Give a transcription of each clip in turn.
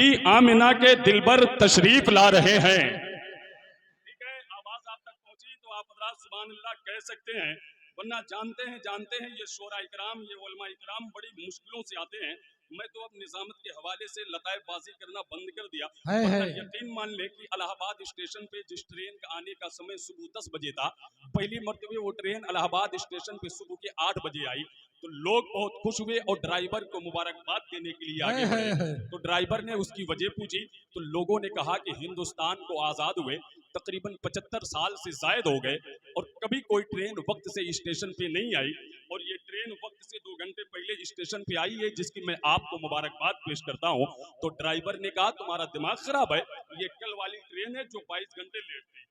B Amina के दिलबर तशरीफ ला रहे हैं। ठीक है, आवाज आप तक पहुंची तो आप हज़रात सुभान अल्लाह कह सकते हैं, वरना जानते हैं ये शोरा इकराम, ये उलमा इकराम बड़ी मुश्किलों से आते हैं। मैं तो अब निजामत के हवाले से लताएबाजी करना बंद कर दिया। यकीन मान ले कि इलाहाबाद स्टेशन पे जिस ट्रेन का आने का समय सुबह 10 बजे था, पहली मर्तबे वो ट्रेन इलाहाबाद स्टेशन पे सुबह के 8 बजे आई तो लोग बहुत खुश हुए और ड्राइवर को मुबारकबाद देने के लिए आगे बढ़े। तो ड्राइवर ने उसकी वजह पूछी तो लोगों ने कहा कि हिंदुस्तान को आज़ाद हुए तकरीबन 75 साल से जायद हो गए और कभी कोई ट्रेन वक्त से स्टेशन पे नहीं आई, और ये ट्रेन वक्त से 2 घंटे पहले स्टेशन पे आई है, जिसकी मैं आपको मुबारकबाद पेश करता हूँ। तो ड्राइवर ने कहा तुम्हारा दिमाग खराब है, ये कल वाली ट्रेन है जो 22 घंटे लेट थी।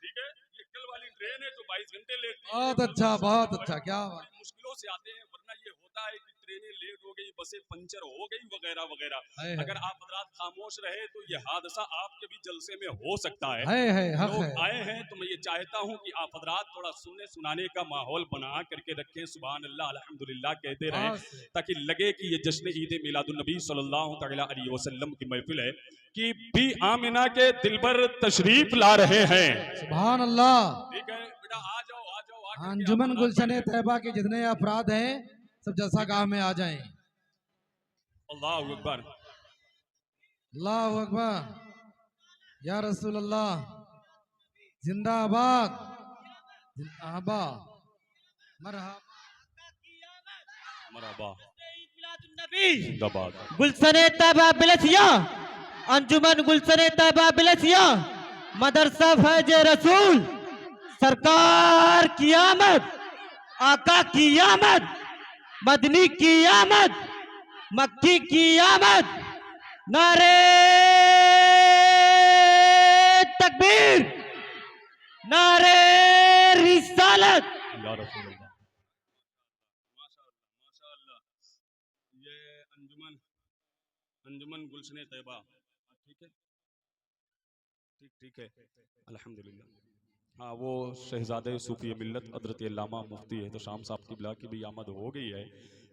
ठीक है, ये कल वाली ट्रेन है जो 22 घंटे लेट थी। बहुत अच्छा, क्या बात। मुश्किलों से आते हैं, वरना ये होता है कि ट्रेनें लेट हो गई, बसें पंचर हो गई वगैरह वगैरह। अगर आप हज़रात खामोश रहे तो ये हादसा आपके भी जलसे में हो सकता है। लोग आए हैं तो मैं ये चाहता हूँ कि आप हज़रात थोड़ा सुनने सुनाने का माहौल बना करके रखें। सुभान अल्लाह अल्हम्दुलिल्लाह कहते रहें ताकि लगे कि ये जश्न ईद मिलादुन नबी सल्लल्लाहु तआला अलैहि वसल्लम की महफिल है कि बी आमिना के दिलबर तशरीफ ला रहे हैं। सुभान अल्लाह। ठीक है बेटा, आ जाओ अंजुमन गुलशन तैयबा के जितने अफराद हैं सब जलसा गाह में आ जाएं। अल्लाहु अकबर, अल्लाहु अकबर, या रसूल अल्लाह, जिंदाबाद जिंदाबाद, मरहबा जिंदाबाद। गुलशन तैयबा बिलसिया, अंजुमन गुलशन तैयबा बिलसिया, मदरसा फैज रसूल, सरकार की आमद, आका की आमद, मदनी की आमद, मक्की की आमद, नारे तकबीर, नारे रिसालत। या रसूल अल्लाह, माशाअल्लाह। ये अंजुमन गुलशन तैयबा, ठीक है अल्हम्दुलिल्लाह। हाँ, वो शहजादे सूफी मिल्लत हज़रत अल्लामा मुफ्ती एहतशाम साहब की बिला की भी आमद हो गई है।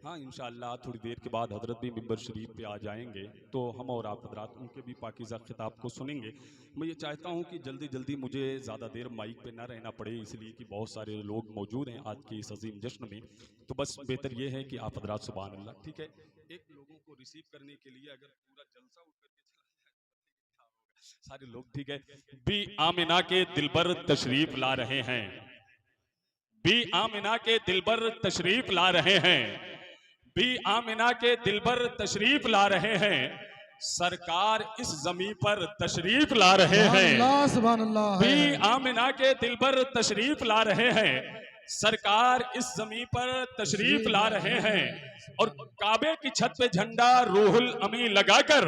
हाँ, इंशाअल्लाह थोड़ी देर के बाद हज़रत भी मिंबर शरीफ पे आ जाएंगे तो हम और आप हज़रात उनके भी पाकीज़ा खिताब को सुनेंगे। मैं ये चाहता हूँ कि जल्दी जल्दी मुझे ज़्यादा देर माइक पे ना रहना पड़े, इसलिए कि बहुत सारे लोग मौजूद हैं आज के इस अजीम जश्न में। तो बस बेहतर ये है कि आप हज़रात सुभान अल्लाह, ठीक है, एक लोगों को रिसीव करने के लिए अगर पूरा जलसा उठ करके सारे लोग, ठीक है। बी आमिना के दिलबर तशरीफ ला रहे हैं, बी आमिना के दिलबर तशरीफ ला रहे हैं, बी आमिना के दिलबर तशरीफ ला रहे हैं, सरकार इस जमीन पर तशरीफ ला रहे हैं। सुभान अल्लाह। बी आमिना के दिलबर तशरीफ ला रहे हैं, सरकार इस जमीन पर तशरीफ ला रहे हैं, और काबे की छत पे झंडा रूहुल अमी लगाकर,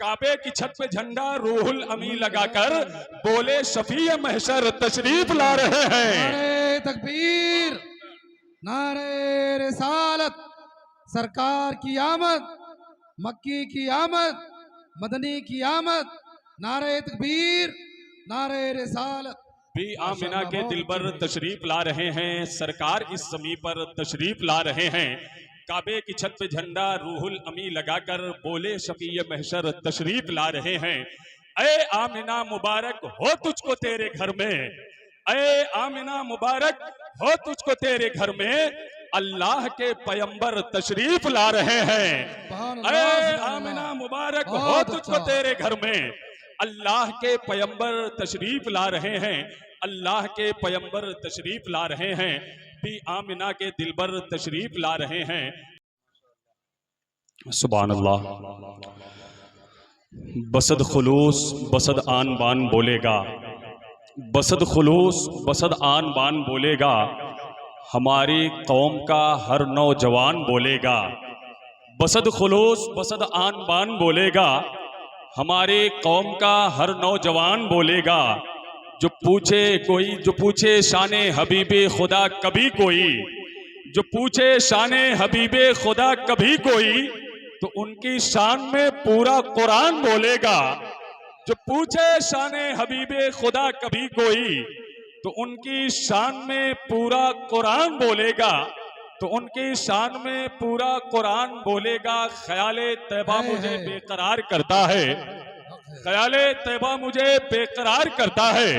काबे की छत पे झंडा रूहुल अमी लगाकर बोले शफी महशर तशरीफ ला रहे हैं। नारे तकबीर, नारे रिसालत, सरकार की आमद, मक्की की आमद, मदनी की आमद, नारे तकबीर, नारे रिसालत। बी आमिना के दिलबर तशरीफ ला रहे हैं, सरकार इस जमीन पर तशरीफ ला रहे हैं, काबे की छत पे झंडा रूहुल अमी लगाकर बोले शफीए महशर तशरीफ ला रहे हैं। ऐ आमिना मुबारक हो तुझको तेरे घर में, ऐ आमिना मुबारक हो तुझको तेरे घर में, अल्लाह के पैगंबर तशरीफ ला रहे हैं। ऐ आमिना मुबारक हो तुझको तेरे घर में, अल्लाह के पैगंबर तशरीफ ला रहे हैं, अल्लाह के पैगंबर तशरीफ ला रहे हैं, भी आमिना के दिलबर तशरीफ ला रहे हैं। सुभान अल्लाह। बसद खुलूस बसद आन बान बोलेगा, बसद खुलूस बसद आन बान बोलेगा, हमारी कौम का हर नौजवान बोलेगा। बसद खुलूस बसद आन बान बोलेगा, हमारी कौम का हर नौजवान बोलेगा। जो पूछे शाने हबीबे खुदा कभी कोई, जो पूछे शाने हबीबे खुदा कभी कोई, तो उनकी शान में पूरा कुरान बोलेगा। जो पूछे शाने हबीबे खुदा कभी कोई, तो उनकी शान में पूरा कुरान बोलेगा। तो उनकी शान में पूरा कुरान बोलेगा, ख्याले तैबा मुझे बेकरार करता है, ख्याले तैबा मुझे बेकरार करता है,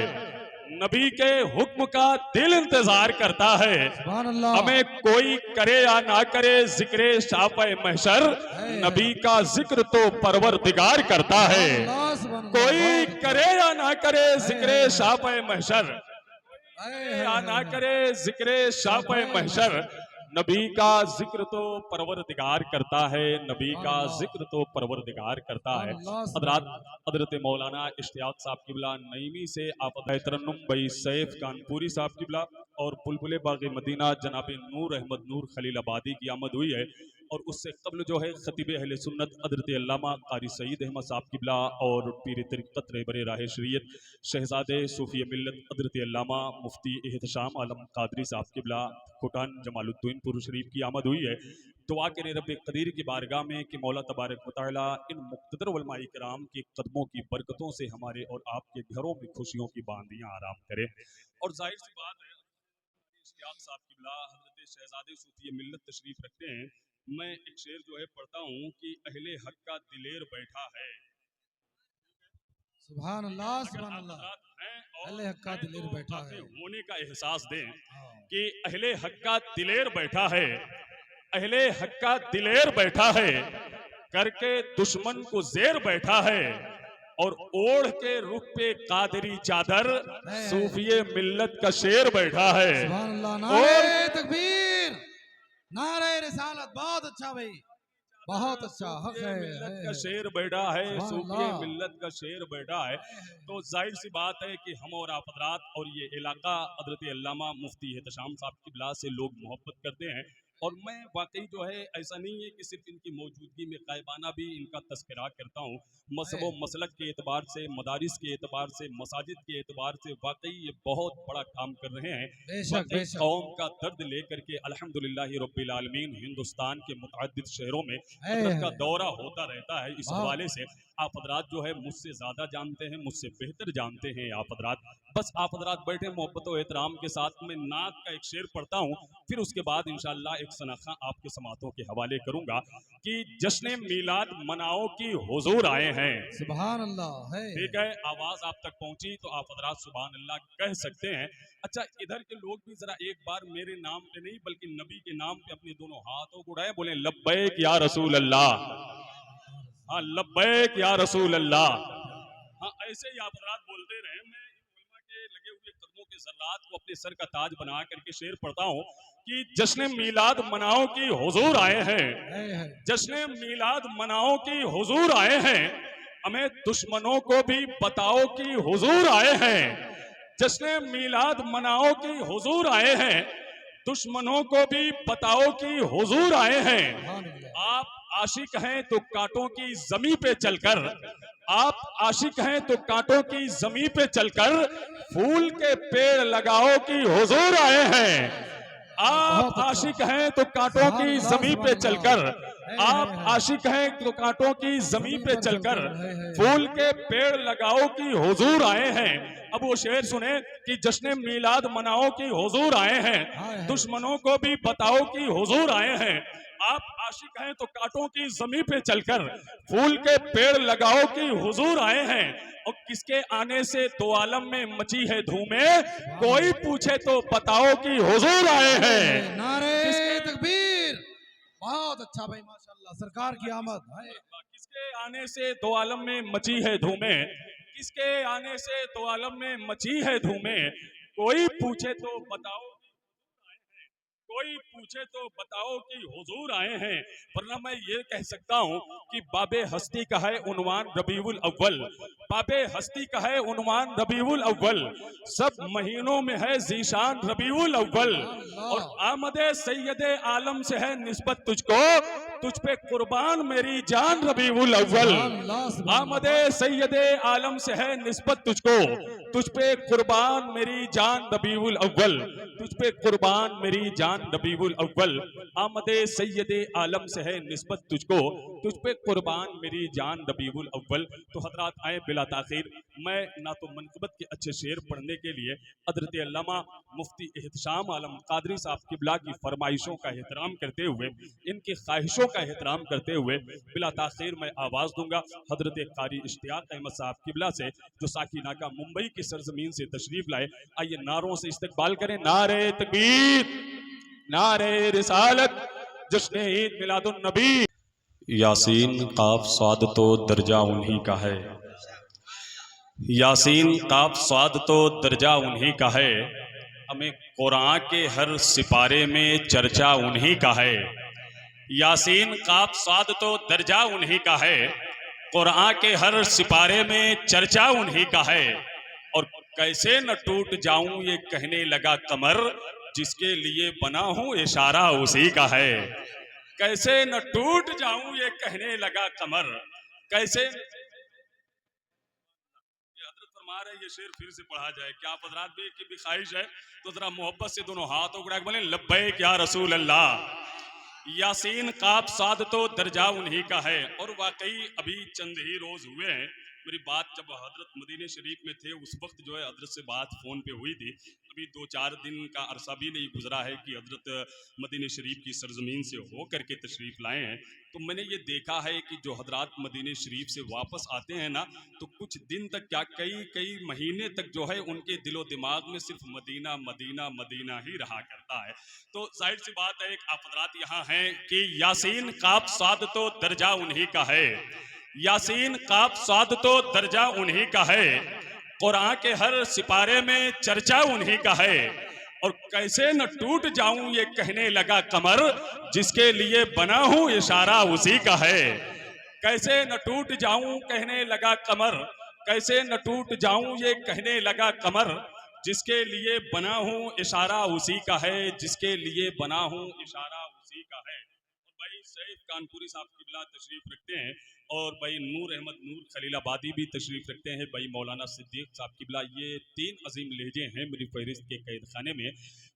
नबी के हुक्म का दिल इंतजार करता है। सुभान अल्लाह। हमें कोई करे या ना करे जिक्रे शाफ़े महशर, नबी का जिक्र तो परवरदिगार करता है। कोई करे या ना करे जिक्रे शाफ़े महशर, या ना करे जिक्रे शाफ़े महशर, नबी का जिक्र तो परवरदिगार करता है, नबी का जिक्र तो परवरदिगार करता है। हजरत मौलाना इश्तियाक साहब किबला नईमी से आप तरन्नुम बई सैफ कानपुरी साहब किबला और बुलबुल बाग़ मदीना जनाब नूर अहमद नूर खलील आबादी की आमद हुई है। और उससे कबल जो है खतीब अहले सुन्नत हजरत अल्लामा कारी सईद अहमद साहब किबला और पीर तरीक़त रहबर राह शरीयत शहजादे सूफी मिल्लत हजरत अल्लामा मुफ्ती एहतशाम आलम कादरी साहब किबला कोटान जमालुद्दीन पुर शरीफ की आमद हुई है। दुआ करें रब कदीर की बारगाह में कि मौला तबारक व तआला इन मुक़्तदर उलमाए किराम के कदमों की बरकतों से हमारे और आपके घरों में खुशियों की बांदियाँ आराम करे। और जाहिर सी बात है इश्तियाक साहब किबला हजरत शहजादे सूफी मिल्लत तशरीफ रखते हैं। मैं एक शेर जो है पढ़ता हूँ कि अहले हक का दिलेर बैठा है। सुभान अल्लाह, सुभान अल्लाह। अहले हक का दिलेर बैठा है, होने का एहसास दें कि अहले हक का दिलेर बैठा है, अहले हक का दिलेर बैठा है, करके दुश्मन को जेर बैठा है, और ओढ़ के रुख पे कादरी चादर सूफिये मिल्लत का शेर बैठा है। सुभान अल्लाह। नारे तकबीर, नारे रिसालत। बहुत अच्छा भाई, बहुत अच्छा। हक है, मिल्लत का शेर बैठा है, सूफिये मिल्लत का शेर बैठा है। तो जाहिर सी बात है कि हम और आप हज़रात और ये इलाका हज़रत अल्लामा मुफ्ती एहतशाम साहब की बिला से लोग मोहब्बत करते हैं। और मैं वाकई जो है ऐसा नहीं है कि सिर्फ इनकी मौजूदगी में गायबाना भी इनका तस्करा करता हूँ। मसब व मसलक के एतबार से, मदारिस के एतबार से, मसाजिद के एतबार से वाकई ये बहुत बड़ा काम कर रहे हैं। कौम का दर्द लेकर के अल्हम्दुलिल्लाह रब्बिल आलमीन हिंदुस्तान के मुतअद्दिद शहरों में का दौरा होता रहता है। इस हवाले से आप हज़रात जो है मुझसे ज़्यादा जानते हैं, मुझसे बेहतर जानते हैं आप हज़रात। बस आप हज़रात बैठे मोहब्बत और एहतराम के साथ में नात का एक शेर पढ़ता हूँ, फिर उसके बाद इंशाअल्लाह एक सनाखा आपके समातों के हवाले करूंगा कि जश्न मीलाद मनाओ की हुजूर आए हैं। सुभान अल्लाह है। ठीक है, आवाज आप तक पहुंची तो आप हज़रात सुभान अल्लाह कह सकते हैं। अच्छा, इधर के लोग भी जरा एक बार मेरे नाम पे नहीं बल्कि नबी के नाम पे अपने दोनों हाथों को उठाए, बोले लब्बैक या रसूल अल्लाह। हाँ, लब्बैक या रसूल अल्लाह। हाँ, ऐसे ही आप हज़रात बोलते रहे। मैं उलमा के लगे हुए कदमों के ज़र्रात को अपने सर का ताज बना करके शेर पढ़ता हूँ कि जश्न मीलाद मनाओ की हुजूर आए हैं, जश्न मीलाद मनाओ की हुजूर आए हैं, हमें दुश्मनों को भी बताओ कि हुजूर आए हैं। जश्न मीलाद मनाओ की हुजूर आए हैं, दुश्मनों को भी बताओ कि हुजूर आए हैं। आप आशिक हैं तो कांटों की जमी पे चलकर, आप आशिक हैं तो कांटों की जमी पे चलकर फूल के पेड़ लगाओ कि हुजूर आए हैं। आप आशिक हैं तो कांटों की जमी पे चलकर, आप आशिक हैं तो कांटों की जमी पे चलकर फूल के पेड़ लगाओ कि हुजूर आए हैं। अब वो शेर सुने कि जश्न मीलाद मनाओ कि हुजूर आए हैं, दुश्मनों को भी बताओ कि हुजूर आए हैं। आप आशिक हैं तो कांटों की जमी पे चलकर फूल के पेड़ लगाओ कि हुजूर आए हैं। और किसके आने से दो आलम में मची है धूमें, कोई पूछे तो बताओ कि हुजूर आए हैं। नारे तकबीर। बहुत अच्छा भाई, माशाल्लाह, सरकार की आमद है। किसके आने से दो आलम में मची है धूमें, किसके आने से दो आलम में मची है धूमें, कोई पूछे तो बताओ, कोई पूछे तो बताओ कि हुजूर आए हैं। वरना मैं ये कह सकता हूँ कि बाबे हस्ती का है उन्वान रबीउल अव्वल, बाबे हस्ती का है उन्वान रबीउल अव्वल, सब महीनों में है जीशान रबीउल अव्वल। और आमदे सैयदे आलम से है निस्बत तुझको, तुझ पे कुर्बान मेरी जान रबीउल अव्वल। आमदे सैयदे आलम से है निस्बत तुझको, तुझ पे कुर्बान मेरी जान रबीउल अव्वल, तुझ पे कुर्बान मेरी जान रबीउल अव्वल। आमदे सैयदे आलम से है निस्बत तुझको, तुझ पे कुर्बान मेरी जान रबीउल अव्वल। तो हज़रात आए बिला ताखीर मैं ना तो मनक़बत के अच्छे शेर पढ़ने के लिए हज़रत अल्लामा मुफ्ती एहतशाम आलम कादरी साहब क़िबला की फरमाइशों का एहतराम करते हुए, इनकी ख्वाहिशों का एहतराम करते हुए बिला ताख़ीर मैं आवाज़ दूंगा हज़रत क़ारी इश्तियाक़ अहमद साहब क़िबला से, जो साकिना का मुंबई की सरजमीन से तशरीफ़ लाए। आइए नारों से इस्तकबाल करें। नारे तकबीर, नारे रिसालत, जश्न ईद मिलादुन नबी। यासीन काफ स्वाद तो दर्जा उन्हीं का है, यासीन काफ स्वाद तो दर्जा उन्हीं का है, हमें कुरान के हर सिपारे में चर्चा उन्हीं का है। यासीन काफ स्वाद तो दर्जा उन्हीं का है, कुरान के हर सिपारे में चर्चा उन्हीं का है। और कैसे न टूट जाऊं ये कहने लगा कमर, जिसके लिए बना हूं इशारा उसी का है। कैसे न टूट जाऊं ये कहने लगा कमर, कैसे ये शेर फिर से पढ़ा जाए। क्या आप हज़रात भी की भी ख्वाहिश है तो जरा मोहब्बत से दोनों हाथों को बोले लब्बैक या रसूल अल्लाह। यासीन काफ साद तो दर्जा उन्हीं का है। और वाकई अभी चंद ही रोज हुए हैं, मेरी बात जब हजरत मदीने शरीफ में थे उस वक्त जो है हजरत से बात फ़ोन पे हुई थी। अभी 2-4 दिन का अरसा भी नहीं गुजरा है कि हजरत मदीने शरीफ की सरजमीन से हो करके तशरीफ़ लाए हैं। तो मैंने ये देखा है कि जो हजरात मदीने शरीफ से वापस आते हैं ना, तो कुछ दिन तक क्या कई महीने तक जो है उनके दिलो दिमाग में सिर्फ मदीना मदीना मदीना ही रहा करता है। तो जाहिर सी बात है एक आप हजरात यहाँ हैं कि यासीन काफ साद तो दर्जा उन्हीं का है, यासीन काफ साद तो दर्जा उन्हीं का है, कुरान के हर सिपारे में चर्चा उन्हीं का है। और कैसे न टूट जाऊं ये कहने लगा कमर, जिसके लिए बना हूं इशारा उसी का है। कैसे न टूट जाऊं कहने लगा कमर, कैसे न टूट जाऊं ये कहने लगा कमर, जिसके लिए बना हूं इशारा उसी का है, जिसके लिए बना हूं इशारा उसी का है। और भाई सैफ कानपुरी साहब क़िबला तशरीफ रखते हैं, और भाई नूर अहमद नूर खलीलाबादी भी तशरीफ़ रखते हैं, भाई मौलाना सिद्दीक़ साहब क़िबला। ये 3 अजीम लहजे हैं मेरी फहरिस्त के कैद खाने में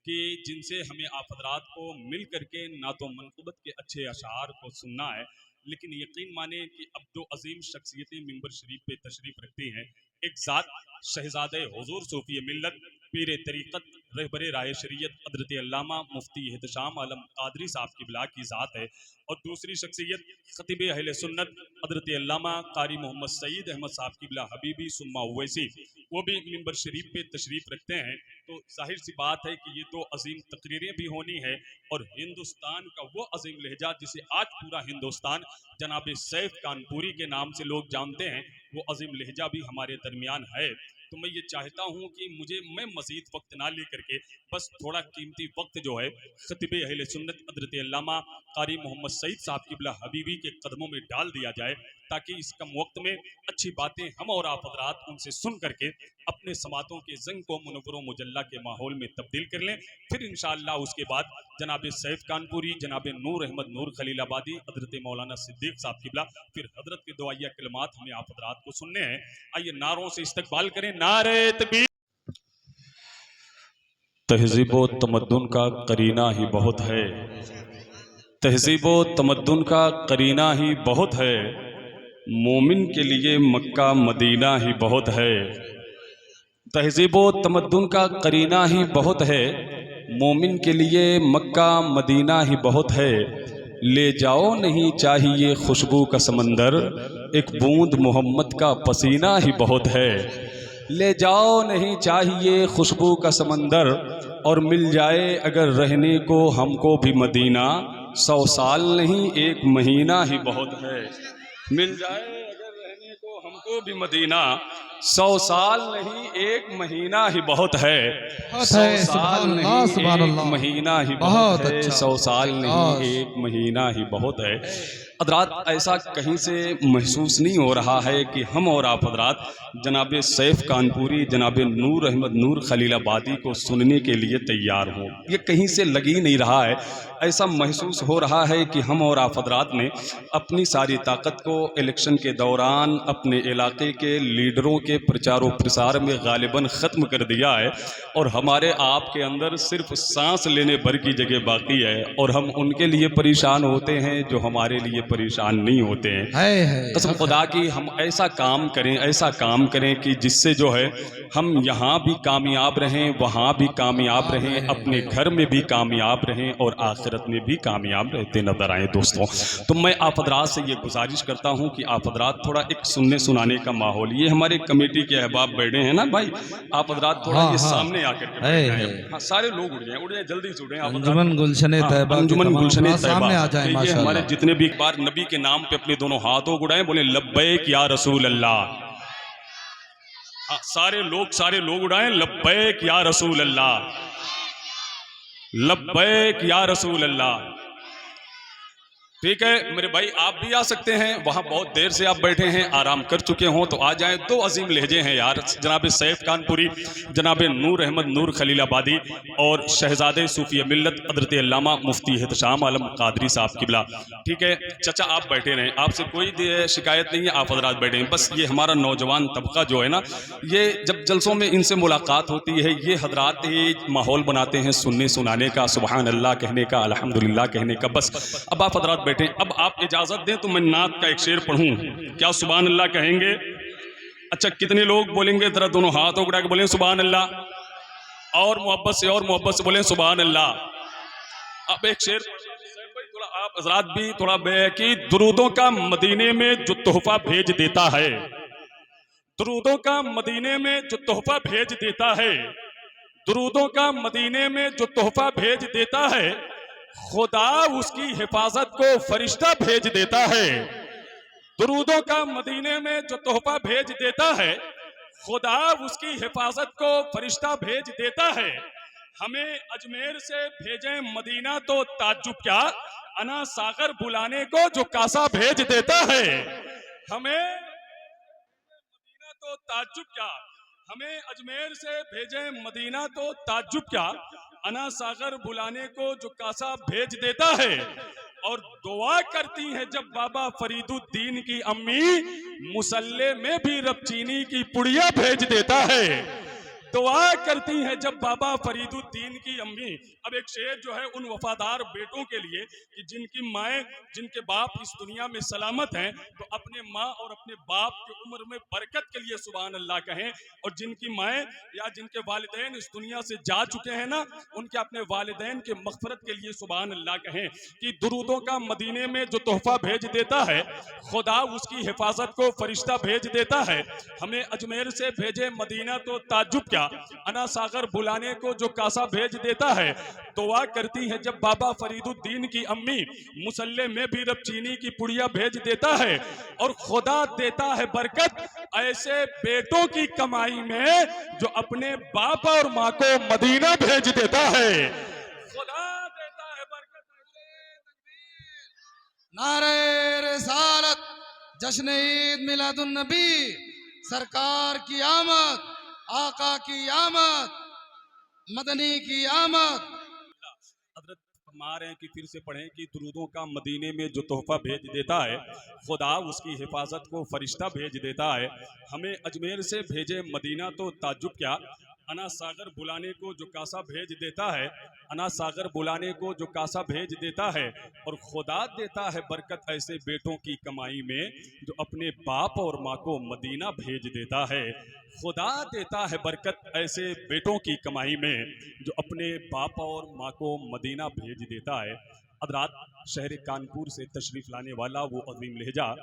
कि जिनसे हमें आप हज़रात को मिल करके ना तो मनक़बत के अच्छे अशार को सुनना है, लेकिन यकीन माने कि अब 2 अजीम शख्सियतें मिंबर शरीफ पे तशरीफ़ रखती हैं। एक ज़ात शहज़ादे हुज़ूर सूफ़ी मिल्लत पीर तरीक़त रहबर राय शरीयत हज़रत अल्लामा मुफ्ती एहतशाम आलम कादरी साहब क़िबला की ज़ात है, और दूसरी शख्सियत ख़तीब अहले सुन्नत हज़रत अल्लामा कारी मोहम्मद सईद अहमद साहब क़िबला हबीबी सुम्मा उवैसी, वो भी मिंबर शरीफ पे तशरीफ़ रखते हैं। तो जाहिर सी बात है कि ये 2 अजीम तकरीरें भी होनी है, और हिंदुस्तान का वो अजीम लहजा जिसे आज पूरा हिंदुस्तान जनाब सैफ कानपुरी के नाम से लोग जानते हैं, वो अजीम लहजा भी हमारे दरमियान है। तो मैं ये चाहता हूँ कि मैं मज़ीद वक्त ना ले करके बस थोड़ा कीमती वक्त जो है ख़तीब अहले सुन्नत हज़रत अल्लामा कारी मोहम्मद सईद साहब क़िबला हबीबी के कदमों में डाल दिया जाए, ताकि इस कम वक्त में अच्छी बातें हम और आप हज़रात उनसे सुन करके अपने समातों के जंग को मुनव्वर मुजल्ला के माहौल में तब्दील कर लें। फिर इंशाअल्लाह उसके बाद जनाब सैफ कानपुरी, जनाब नूर अहमद नूर खलीलाबादी, हज़रत मौलाना सिद्दीक़ साहब क़िबला, फिर हज़रत के दुआया कलमात हमें आप हज़रात को सुनने हैं। आइए नारों से इस्तकबाल करें। नारे तकबीर। तहज़ीब व तमद्दुन का करीना ही बहुत है, तहज़ीब व तमद्दुन का करीना ही बहुत है, मोमिन के लिए मक्का मदीना ही बहुत है। तहज़ीब व तमद्दुन का करीना ही बहुत है, मोमिन के लिए मक्का मदीना ही बहुत है। ले जाओ नहीं चाहिए खुशबू का समंदर, एक बूंद मोहम्मद का पसीना ही बहुत है। ले जाओ नहीं चाहिए खुशबू का समंदर, और मिल जाए अगर रहने को हमको भी मदीना, 100 साल नहीं 1 महीना ही बहुत है। मिल जाए अगर रहने को हमको भी मदीना, 100 साल नहीं 1 महीना ही बहुत है। 100 साल नहीं 1 महीना ही बहुत है, 100 साल नहीं 1 महीना ही बहुत है। हज़रात ऐसा कहीं से महसूस नहीं हो रहा है कि हम और आप हज़रात जनाब सैफ कानपुरी, जनाब नूर अहमद नूर खलीलाबादी को सुनने के लिए तैयार हों, ये कहीं से लग ही नहीं रहा है। ऐसा महसूस हो रहा है कि हम और आप हजरात ने अपनी सारी ताकत को इलेक्शन के दौरान अपने इलाके के लीडरों के प्रचार और प्रसार में गालिबन ख़त्म कर दिया है और हमारे आपके अंदर सिर्फ सांस लेने भर की जगह बाकी है और हम उनके लिए परेशान होते हैं जो हमारे लिए परेशान नहीं होते हैं। कसम खुदा की हम ऐसा काम करें कि जिससे जो है हम यहाँ भी कामयाब रहें, वहाँ भी कामयाब रहें, अपने घर में भी कामयाब रहें और आखिरत में भी कामयाब रहते नजर आए। दोस्तों, तो मैं आप हजरात से ये गुजारिश करता हूँ कि आप हजरात थोड़ा एक सुनने सुनाने का माहौल, ये हमारे कमेटी के अहबाब बैठे हैं ना भाई, आप हजरात थोड़ा ये सामने आकर के बैठ जाएं। हाँ, सारे लोग उड़ जाए जल्दी से उड़े। अंजुमन गुलशन तैयबा, अंजुमन गुलशन सामने आ जाए। ये हमारे जितने भी बार नबी के नाम पे अपने दोनों हाथों को उड़ाएं, बोले लब्बैक या रसूल अल्लाह। सारे लोग उड़ाएं, लब्बैक या रसूल अल्लाह, लब्बैक या रसूल अल्लाह। ठीक है मेरे भाई, आप भी आ सकते हैं, वहाँ बहुत देर से आप बैठे हैं, आराम कर चुके हों तो आ जाएं। दो अजीम लहजे हैं यार, जनाब सैफ कानपुरी, जनाब नूर अहमद नूर खलीलाबादी और शहजादे सूफी मिल्लत हज़रत अल्लामा मुफ्ती एहतशाम आलम कादरी साहब किबला। ठीक है चचा, आप बैठे रहें, आपसे कोई शिकायत नहीं है, आप हजरात बैठे हैं। बस ये हमारा नौजवान तबका जो है ना, ये जब जलसों में इनसे मुलाकात होती है, ये हजरात ही माहौल बनाते हैं सुनने सुनाने का, सुबहान अल्लाह कहने का, अल्हम्दुलिल्लाह कहने का। बस अब आप हजरात, अब आप इजाजत दें तो मैं नात का एक शेर पढ़ूं, क्या सुभान अल्लाह कहेंगे? अच्छा, कितने लोग बोलेंगे? जरा दोनों हाथों उठा के बोलें सुभान अल्लाह, और मोहब्बत से बोलें सुभान अल्लाह। अब एक शेर थोड़ा आप हजरात भी थोड़ा कि दुरूदों का मदीने में जो तोहफा भेज देता है, दुरूदों का मदीने में जो तोहफा भेज देता है, दुरूदों का मदीने में जो तोहफा भेज देता है, खुदा उसकी हिफाजत को फरिश्ता भेज देता है। दुरूदों का मदीने में जो तोहफा भेज देता है, खुदा उसकी हिफाजत को फरिश्ता भेज देता है। हमें अजमेर से भेजें मदीना तो ताज्जुब क्या, अना सागर बुलाने को जो कासा भेज देता है। हमें मदीना तो ताज्जुब क्या, हमें अजमेर से भेजें मदीना तो ताज्जुब क्या, अना सागर बुलाने को जो कासा भेज देता है। और दुआ करती है जब बाबा फरीदुद्दीन की अम्मी, मुसल्ले में भी रब चीनी की पुड़िया भेज देता है। दुआ करती है जब बाबा फरीदुद्दीन की अम्मी। अब एक शेर जो है उन वफादार बेटों के लिए कि जिनकी माएँ, जिनके बाप इस दुनिया में सलामत हैं, तो अपने माँ और अपने बाप की उम्र में बरकत के लिए सुभान अल्लाह कहें। और जिनकी माएँ या जिनके वालिदैन इस दुनिया से जा चुके हैं ना, उनके अपने वालिदैन के मग़फ़िरत के लिए सुभान अल्लाह कहें कि दुरूदों का मदीने में जो तोहफा भेज देता है, खुदा उसकी हिफाजत को फरिश्ता भेज देता है। हमें अजमेर से भेजे मदीना तो ताज्जुब क्या, अना सागर बुलाने को जो कासा भेज देता है। दुआ करती है जब बाबा फरीदुद्दीन की अम्मी, मुसल्ले में भी रब चीनी की पुड़िया भेज देता है। और खुदा देता है बरकत ऐसे बेटों की कमाई में जो अपने बाप और माँ को मदीना भेज देता है। खुदा देता है बरकत। नारे रिसालत, जश्न ईद मिलादुन नबी, सरकार की आमद, आका की आमद, मदनी की आमद। हजरत फरमा रहे हैं कि फिर से पढ़ें कि दुरूदों का मदीने में जो तोहफा भेज देता है, खुदा उसकी हिफाजत को फरिश्ता भेज देता है। हमें अजमेर से भेजे मदीना तो ताज्जुब क्या, अना सागर बुलाने को जो कासा भेज देता है, अना सागर बुलाने को जो कासा भेज देता है। और खुदा देता है बरकत ऐसे बेटों की कमाई में जो अपने बाप और माँ को मदीना भेज देता है। खुदा देता है बरकत ऐसे बेटों की कमाई में जो अपने बाप और माँ को मदीना भेज देता है। हज़रात, शहर कानपुर से तशरीफ़ लाने वाला वो अज़ीम लहजा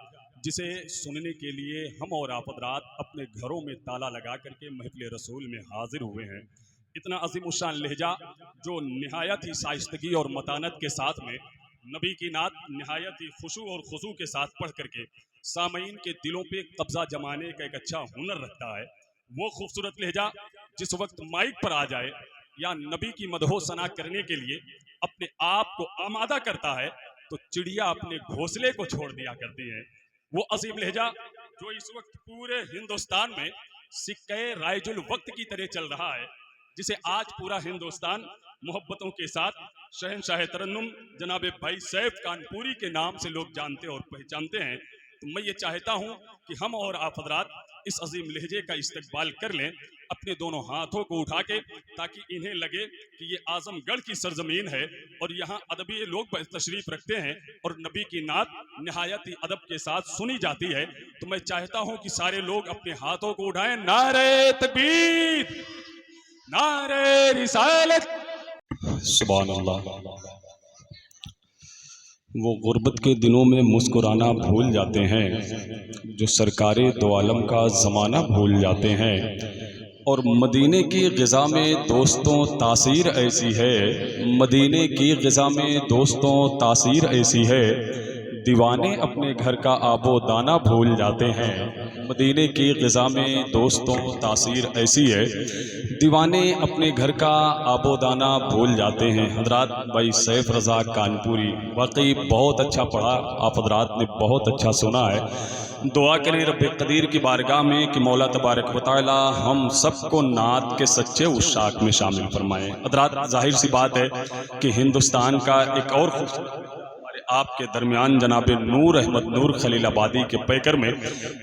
जिसे सुनने के लिए हम और आप हज़रात अपने घरों में ताला लगा करके महफ़िल रसूल में हाजिर हुए हैं, इतना अज़ीम शान लहजा जो निहायत ही शाइस्तगी और मतानत के साथ में नबी की नात निहायत ही खुशू और खुशू के साथ पढ़ करके सामईन के दिलों पे कब्ज़ा जमाने का एक अच्छा हुनर रखता है। वो खूबसूरत लहजा जिस वक्त माइक पर आ जाए या नबी की मदहो सना करने के लिए अपने आप को आमादा करता है तो चिड़िया अपने घोंसले को छोड़ दिया करती है। वो अजीम लहजा जो इस वक्त पूरे हिंदुस्तान में सिक्के राइजुल वक्त की तरह चल रहा है, जिसे आज पूरा हिंदुस्तान मोहब्बतों के साथ शहनशाह तरन्नुम जनाब भाई सैफ कानपुरी के नाम से लोग जानते और पहचानते हैं। तो मैं ये चाहता हूँ कि हम और आप हजरात इस अजीम लहजे का इस्तकबाल कर लें अपने दोनों हाथों को उठा के, ताकि इन्हें लगे कि ये आजमगढ़ की सरजमीन है और यहाँ अदबी लोग तशरीफ रखते हैं और नबी की नात निहायत ही अदब के साथ सुनी जाती है। तो मैं चाहता हूँ कि सारे लोग अपने हाथों को उठाएं, नारे तकबीर, नारे रिसालत, सुभान अल्लाह। वो गुर्बत के दिनों में मुस्कुराना भूल जाते हैं, जो सरकारे दो आलम का ज़माना भूल जाते हैं। और मदीने की ग़िज़ा में दोस्तों तासीर ऐसी है, मदीने की ग़िज़ा में दोस्तों तासीर ऐसी है, दीवाने अपने घर का आबो दाना भूल जाते हैं। मदीने की ग़िज़ा में दोस्तों तासीर ऐसी है, दीवाने अपने घर का आबो दाना भूल जाते हैं। हजरात भाई सैफ रज़ा कानपुरी वाकई बहुत अच्छा पढ़ा, आप हजरात ने बहुत अच्छा सुना है। दुआ करें रब कदीर की बारगाह में कि मौला तबारक व तआला हम सबको नात के सच्चे उशाक में शामिल फरमाएं। हजरात जाहिर सी बात है कि हिंदुस्तान का एक और आपके दरमियान जनाब नूर अहमद नूर खलीलाबादी के पैकर में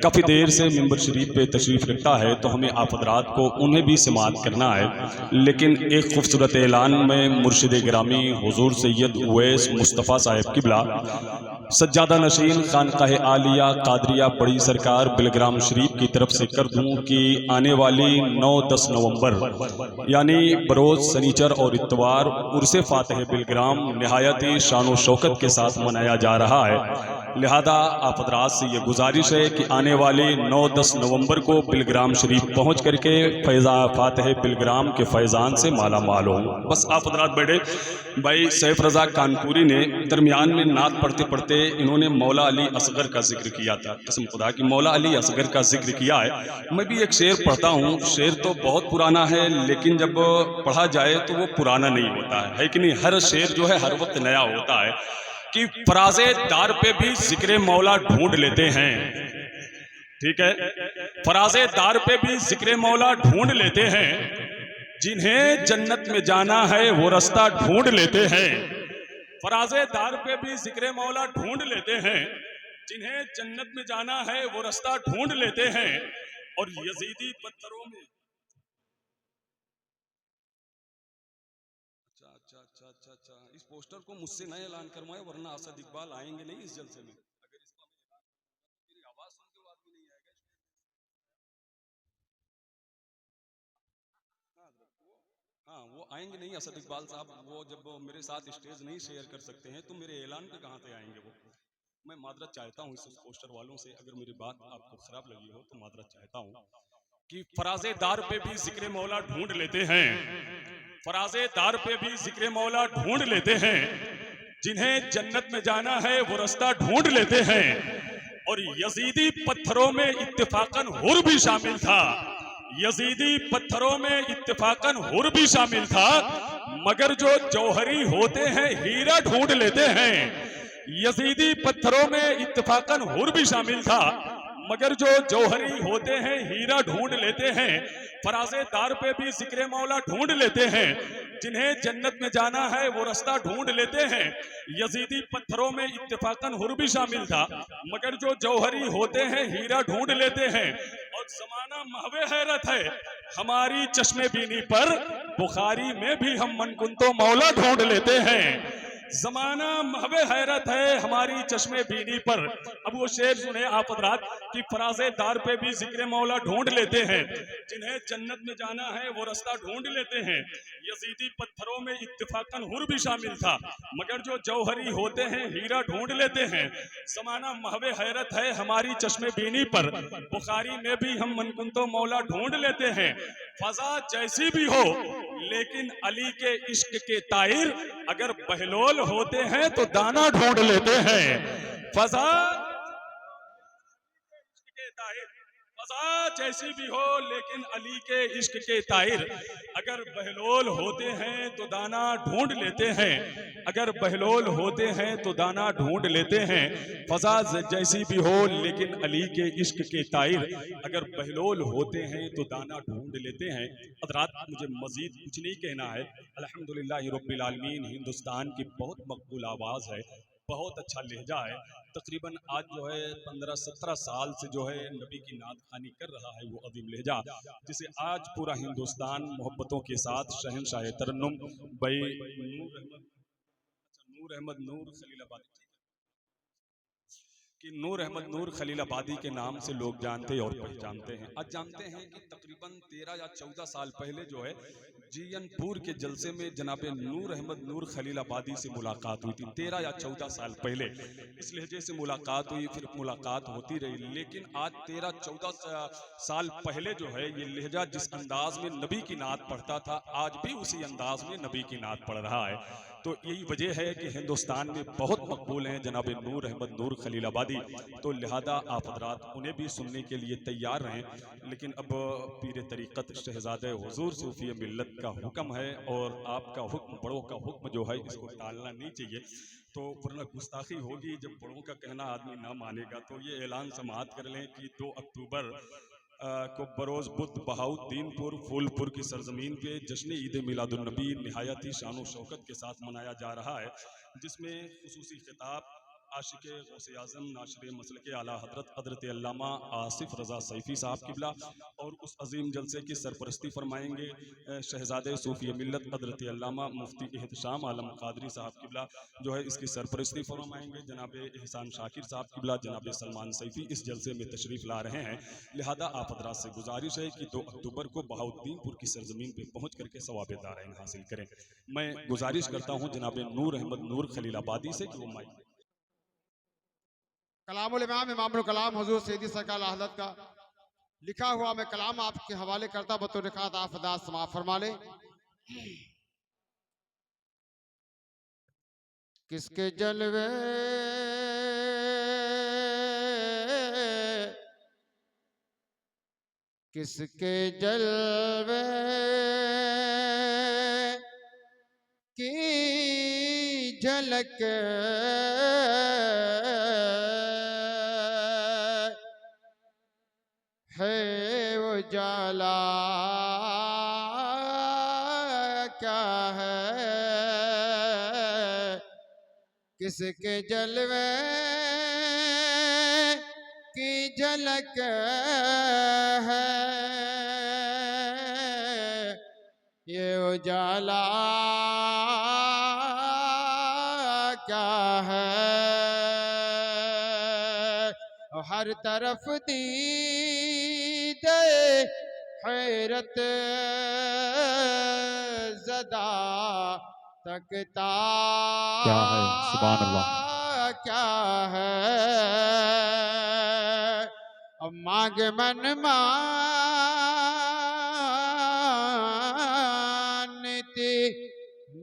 काफ़ी देर से मिंबर शरीफ पे तशरीफ़ रखता है, तो हमें आप हजरात को उन्हें भी समाअत करना है। लेकिन एक खूबसूरत ऐलान में मुर्शिद गिरामी हुजूर सैयद उवैस मुस्तफ़ा साहिब किबला सज्जादा नशीन खानकाह आलिया कादरिया बड़ी सरकार बिलग्राम शरीफ की तरफ से कर दूं कि आने वाली 9-10 नवंबर यानी बरोज़ सनीचर और इतवार उर्से फातह बिलग्राम नहायत शान व शौकत के साथ मनाया जा रहा है। लिहाजा आप हजरात से ये गुजारिश है कि आने वाले 9-10 नवंबर को बिलग्राम शरीफ पहुँच करके फैज़ा फातह बिलग्राम के फैज़ान से माला माल हो। बस आप हजरात बैठे। भाई सैफ रज़ा कानपुरी ने दरमियान में नात पढ़ते पढ़ते इन्होंने मौला अली असगर का जिक्र किया था। कसम खुदा कि मौला अली असगर का जिक्र किया है। मैं भी एक शेर पढ़ता हूँ, शेर तो बहुत पुराना है लेकिन जब पढ़ा जाए तो वो पुराना नहीं होता है कि नहीं। हर शेर जो है हर वक्त नया होता है कि फराज़े दार पे भी जिक्र मौला ढूंढ लेते हैं। ठीक है, फराज़े दार पे भी जिक्र मौला ढूंढ लेते हैं, जिन्हें जन्नत में जाना है वो रास्ता ढूंढ लेते हैं। फराज़े दार पे भी जिक्र मौला ढूंढ लेते हैं, जिन्हें जन्नत में जाना है वो रास्ता ढूंढ लेते हैं। और यजीदी पत्थरों में अच्छा इस पोस्टर को मुझसे नया ऐलान करवाएं, वरना असद इकबाल आएंगे नहीं इस जलसे में। अगर इसका मेरी आवाज सुन के बाद भी नहीं आएगा। हाँ वो आएंगे नहीं असद इकबाल साहब, वो जब मेरे साथ स्टेज नहीं शेयर कर सकते हैं तो मेरे ऐलान पे कहाँ से आएंगे वो। मैं मादरत चाहता हूँ इस पोस्टर वालों से, अगर मेरी बात आपको खराब लगी हो तो मादरत चाहता हूँ कि फराज़े दार पे भी जिक्र मौला ढूंढ लेते हैं, फराज़े दार पे भी जिक्र मौला ढूंढ लेते हैं, जिन्हें जन्नत में जाना है वो रास्ता ढूंढ लेते हैं। और यजीदी पत्थरों में इत्तिफाकन हुर भी शामिल था, यजीदी पत्थरों में इत्तिफाकन हुर भी शामिल था, मगर जो जौहरी होते हैं हीरा ढूंढ लेते हैं। यजीदी पत्थरों में इत्तिफाकन हुर भी शामिल था, मगर जो जौहरी होते हैं हीरा ढूंढ लेते हैं। फराज़े दार पे भी जिक्र मौला ढूंढ लेते हैं, जिन्हें जन्नत में जाना है वो रास्ता ढूंढ लेते हैं। यजीदी पत्थरों में इत्तिफाकन हुर भी शामिल था, मगर जो जौहरी होते हैं हीरा ढूंढ लेते हैं। और जमाना महवे हैरत है हमारी चश्मे बीनी पर, बुखारी में भी हम मनकुंतो मौला ढूंढ लेते हैं। जमाना महवे हैरत है हमारी चश्मे बीनी पर। अब वो शेर सुने आप हजरात कि फराज़े दार पे भी जिक्र मौला ढूंढ लेते हैं, जिन्हें जन्नत में जाना है वो रास्ता ढूंढ लेते हैं। यजीदी पत्थरों में इत्तिफाकन हुर भी शामिल था, मगर जो जौहरी होते हैं हीरा ढूंढ लेते हैं। जमाना महवे हैरत है हमारी चश्मे बीनी पर, बुखारी में भी हम मनकुंतो मौला ढूंढ लेते हैं। फजा जैसी भी हो लेकिन अली के इश्क के ताइर, अगर बहलोल होते हैं तो दाना ढूंढ लेते हैं। फजा के ताइर फजा जैसी भी हो लेकिन अली के इश्क के ताहिर, अगर बहलोल होते हैं तो दाना ढूंढ लेते हैं, अगर बहलोल होते हैं तो दाना ढूंढ लेते हैं। फजा जैसी भी हो लेकिन अली के इश्क के ताहिर, अगर बहलोल होते हैं तो दाना ढूंढ लेते हैं। हज़रात मुझे मजीद कुछ नहीं कहना है। अल्हम्दुलिल्लाह रब्बिल आलमीन, हिंदुस्तान की बहुत मकबूल आवाज़ है, बहुत अच्छा लहजा है। तकरीबन आज जो है 15-17 साल से जो है नबी की नात खानी कर रहा है वो अजीम लहजा, जिसे आज पूरा हिंदुस्तान मोहब्बतों के साथ शहनशाह तरन्नुम भाई नूर अहमद नूर खलीलाबादी कि नूर अहमद नूर खलीलाबादी के नाम से लोग जानते और पहचानते हैं। आज जानते हैं कि तकरीबन 13 या 14 साल पहले जो है जीयनपुर के जलसे में जनाब नूर अहमद नूर खलीलाबादी से मुलाकात हुई थी। 13 या 14 साल पहले इस लहजे से मुलाकात हुई, फिर मुलाकात होती रही। लेकिन आज 13-14 साल पहले जो है ये लहजा जिस अंदाज में नबी की नात पढ़ता था, आज भी उसी अंदाज में नबी की नात पढ़ रहा है। तो यही वजह है कि हिंदुस्तान में बहुत मकबूल हैं जनाब नूर अहमद नूर खलीलाबादी। तो लिहाजा आप हज़रात उन्हें भी सुनने के लिए तैयार रहें। लेकिन अब पीर तरीक़त शहज़ादे हुज़ूर सूफ़ी मिल्लत का हुक्म है और आपका हुक्म, बड़ों का हुक्म जो है इसको टालना नहीं चाहिए, तो वरना गुस्ताखी होगी। जब बड़ों का कहना आदमी ना मानेगा तो ये ऐलान समाअत कर लें कि 2 अक्टूबर को बरोज़ बुध बहाउद्दीनपुर फूलपुर की सरजमीन पे जश्न ईद मिलादुन्नबी निहायत ही शान शौकत के साथ मनाया जा रहा है, जिसमें खुसूसी खिताब आशिक़ गौसे आज़म नाशर मसलक आला हज़रत अल्लामा आसिफ़ रज़ा सैफ़ी साहब किबला और उस अज़ीम जलसे की सरपरस्ती फरमाएंगे शहज़ादे सूफ़ी मिल्लत हज़रत अल्लामा मुफ्ती एहतशाम आलम क़ादरी साहब किबला जो है इसकी सरपरस्ती फरमाएंगे। जनाब एहसान शाकिर साहब किबला, जनाब सलमान सैफ़ी इस जलसे में तशरीफ़ ला रहे हैं। लिहाजा आप हज़रात से गुजारिश है कि 2 अक्टूबर को बहाउद्दीनपुर की सरजमीन पर पहुँच करके सवाब दारैन हासिल करें। मैं गुजारिश करता हूँ जनाब नूर अहमद नूर खलीलाबादी से कि वो माइक कलामुल इमाम इमामुल कलाम हुजूर सैयदी सरकार हज़रत का लिखा हुआ मैं कलाम आपके हवाले करता बतौर ख़ास आप अदा समाअत फरमा ले। किसके जलवे किसके जलवे की झलक है वो जाला क्या है, किसके जलवे की झलक है ये उजाला क्या है। हर तरफ दीदे हैरत ज़दा तकता क्या है, सुभान अल्लाह। क्या है। अब मांग मन मानती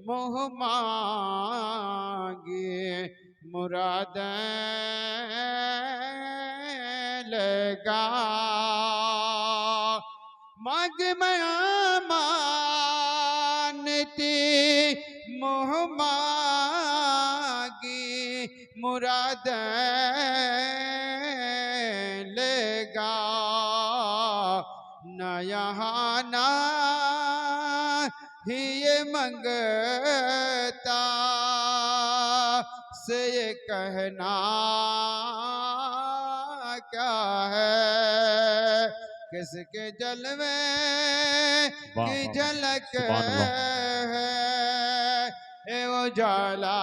मोह मांगे मुराद लगा। मांग मानती मोह मांगी मुराद लेगा। न यहाँ ना ही ये मंगता से ये कहना क्या है। किसके जलवे की झलक है वो जाला